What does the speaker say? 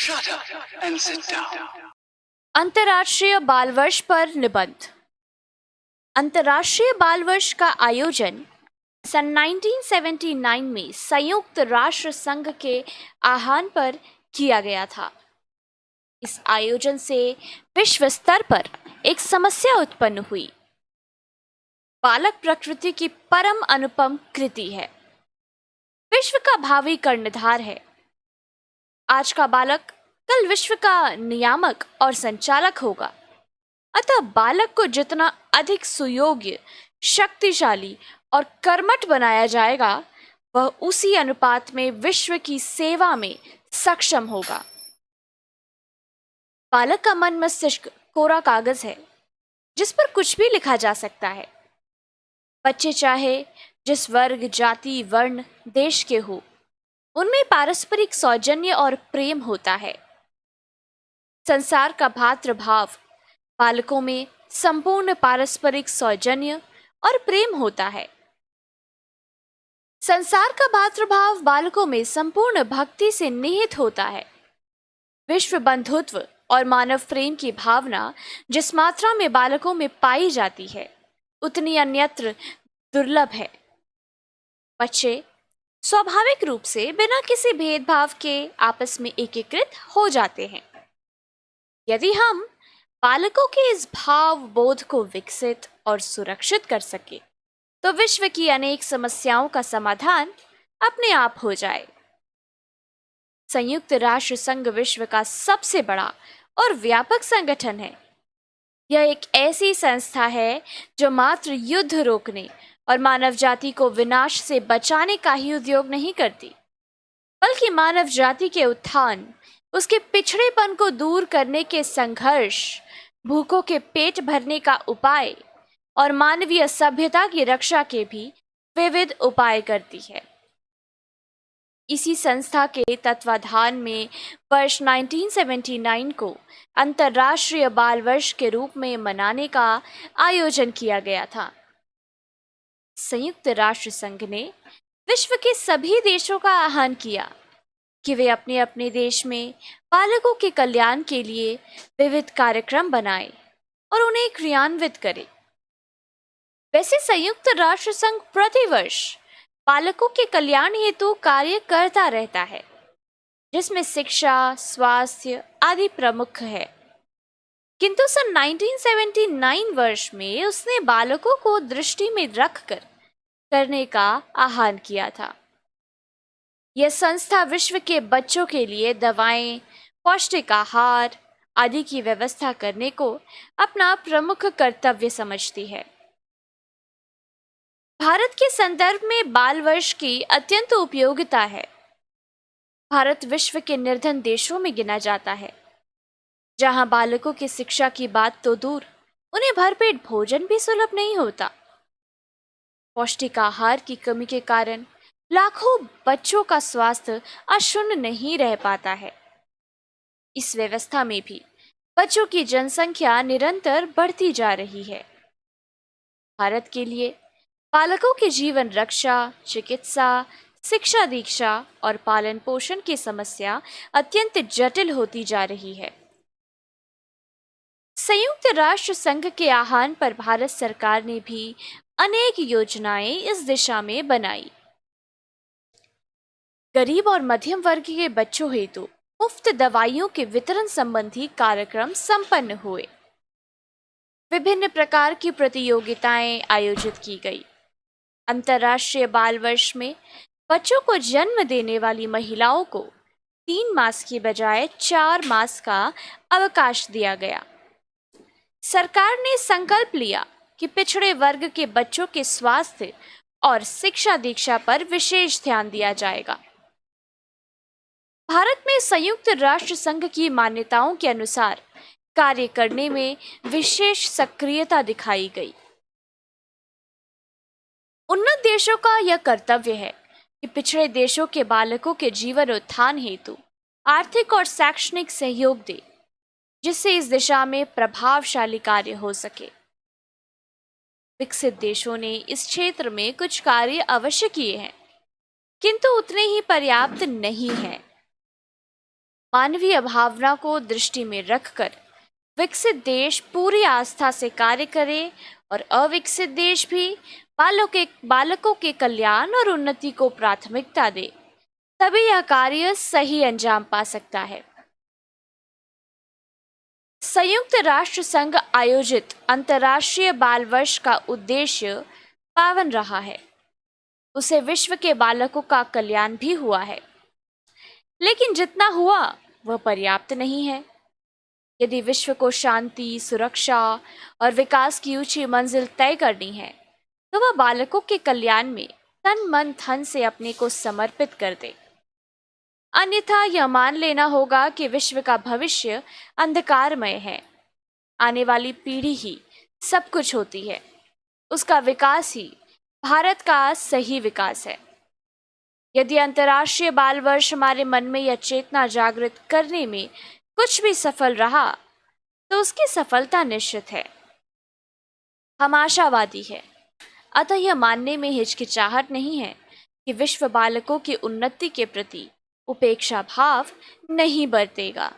Shut up and sit down. अंतर्राष्ट्रीय बाल वर्ष पर निबंध। अंतर्राष्ट्रीय बाल वर्ष का आयोजन सन 1979 में संयुक्त राष्ट्र संघ के आह्वान पर किया गया था। इस आयोजन से विश्व स्तर पर एक समस्या उत्पन्न हुई। बालक प्रकृति की परम अनुपम कृति है, विश्व का भावी कर्णधार है। आज का बालक कल विश्व का नियामक और संचालक होगा। अतः बालक को जितना अधिक सुयोग्य, शक्तिशाली और कर्मठ बनाया जाएगा, वह उसी अनुपात में विश्व की सेवा में सक्षम होगा। बालक का मन मस्तिष्क कोरा कागज है, जिस पर कुछ भी लिखा जा सकता है। बच्चे चाहे जिस वर्ग, जाति, वर्ण, देश के हो, उनमें पारस्परिक सौजन्य और प्रेम होता है। संसार का भातृभाव बालकों में संपूर्ण पारस्परिक सौजन्य और प्रेम होता है। संसार का भातृभाव बालकों में संपूर्ण भक्ति से निहित होता है। विश्व बंधुत्व और मानव प्रेम की भावना जिस मात्रा में बालकों में पाई जाती है, उतनी अन्यत्र दुर्लभ है। बच्चे स्वाभाविक रूप से बिना किसी भेदभाव के आपस में एकीकृत हो जाते हैं। यदि हम बालकों के इस भाव बोध को विकसित और सुरक्षित कर सके, तो विश्व की अनेक समस्याओं का समाधान अपने आप हो जाए। संयुक्त राष्ट्र संघ विश्व का सबसे बड़ा और व्यापक संगठन है। यह एक ऐसी संस्था है जो मात्र युद्ध रोकने और मानव जाति को विनाश से बचाने का ही उद्योग नहीं करती, बल्कि मानव जाति के उत्थान, उसके पिछड़ेपन को दूर करने के संघर्ष, भूखों के पेट भरने का उपाय और मानवीय सभ्यता की रक्षा के भी विविध उपाय करती है। इसी संस्था के तत्वाधान में वर्ष 1979 को अंतर्राष्ट्रीय बाल वर्ष के रूप में मनाने का आयोजन किया गया था। संयुक्त राष्ट्र संघ ने विश्व के सभी देशों का आह्वान किया कि वे अपने अपने देश में बालकों के कल्याण के लिए विविध कार्यक्रम बनाएं और उन्हें क्रियान्वित करें। वैसे संयुक्त राष्ट्र संघ प्रतिवर्ष बालकों के कल्याण हेतु कार्य करता रहता है, जिसमें शिक्षा, स्वास्थ्य आदि प्रमुख है। किंतु सन 1979 वर्ष में उसने बालकों को दृष्टि में रखकर करने का आह्वान किया था। यह संस्था विश्व के बच्चों के लिए दवाएं, पौष्टिक आहार आदि की व्यवस्था करने को अपना प्रमुख कर्तव्य समझती है। भारत के संदर्भ में बाल वर्ष की अत्यंत उपयोगिता है। भारत विश्व के निर्धन देशों में गिना जाता है, जहां बालकों की शिक्षा की बात तो दूर, उन्हें भरपेट भोजन भी सुलभ नहीं होता। पौष्टिक आहार की कमी के कारण लाखों बच्चों का स्वास्थ्य अक्षुण्ण नहीं रह पाता है। इस व्यवस्था में भी बच्चों की जनसंख्या निरंतर बढ़ती जा रही है। भारत के लिए बालकों के जीवन रक्षा, चिकित्सा, शिक्षा दीक्षा और पालन पोषण की समस्या अत्यंत जटिल होती जा रही है। संयुक्त राष्ट्र संघ के आह्वान पर भारत सरकार ने भी अनेक योजनाएं इस दिशा में बनाई। गरीब और मध्यम वर्ग के बच्चों हेतु मुफ्त दवाइयों के वितरण संबंधी कार्यक्रम संपन्न हुए। विभिन्न प्रकार की प्रतियोगिताएं आयोजित की गई। अंतर्राष्ट्रीय बाल वर्ष में बच्चों को जन्म देने वाली महिलाओं को 3 मास की बजाय 4 मास का अवकाश दिया गया। सरकार ने संकल्प लिया कि पिछड़े वर्ग के बच्चों के स्वास्थ्य और शिक्षा दीक्षा पर विशेष ध्यान दिया जाएगा। भारत में संयुक्त राष्ट्र संघ की मान्यताओं के अनुसार कार्य करने में विशेष सक्रियता दिखाई गई। उन्नत देशों का यह कर्तव्य है कि पिछड़े देशों के बालकों के जीवन उत्थान हेतु आर्थिक और शैक्षणिक सहयोग दे, जिससे इस दिशा में प्रभावशाली कार्य हो सके। विकसित देशों ने इस क्षेत्र में कुछ कार्य अवश्य किए हैं, किंतु उतने ही पर्याप्त नहीं है। मानवीय भावना को दृष्टि में रखकर विकसित देश पूरी आस्था से कार्य करे और अविकसित देश भी बालकों के कल्याण और उन्नति को प्राथमिकता दे, तभी यह कार्य सही अंजाम पा सकता है। संयुक्त राष्ट्र संघ आयोजित अंतर्राष्ट्रीय बाल वर्ष का उद्देश्य पावन रहा है। उसे विश्व के बालकों का कल्याण भी हुआ है, लेकिन जितना हुआ वह पर्याप्त नहीं है। यदि विश्व को शांति, सुरक्षा और विकास की ऊंची मंजिल तय करनी है, तो वह बालकों के कल्याण में तन मन धन से अपने को समर्पित कर दे। अन्यथा यह मान लेना होगा कि विश्व का भविष्य अंधकारमय है। आने वाली पीढ़ी ही सब कुछ होती है। उसका विकास ही भारत का सही विकास है। यदि अंतर्राष्ट्रीय बाल वर्ष हमारे मन में यह चेतना जागृत करने में कुछ भी सफल रहा, तो उसकी सफलता निश्चित है। हम आशावादी हैं, अतः यह मानने में हिचकिचाहट नहीं है कि विश्व बालकों की उन्नति के प्रति उपेक्षा भाव नहीं बरतेगा।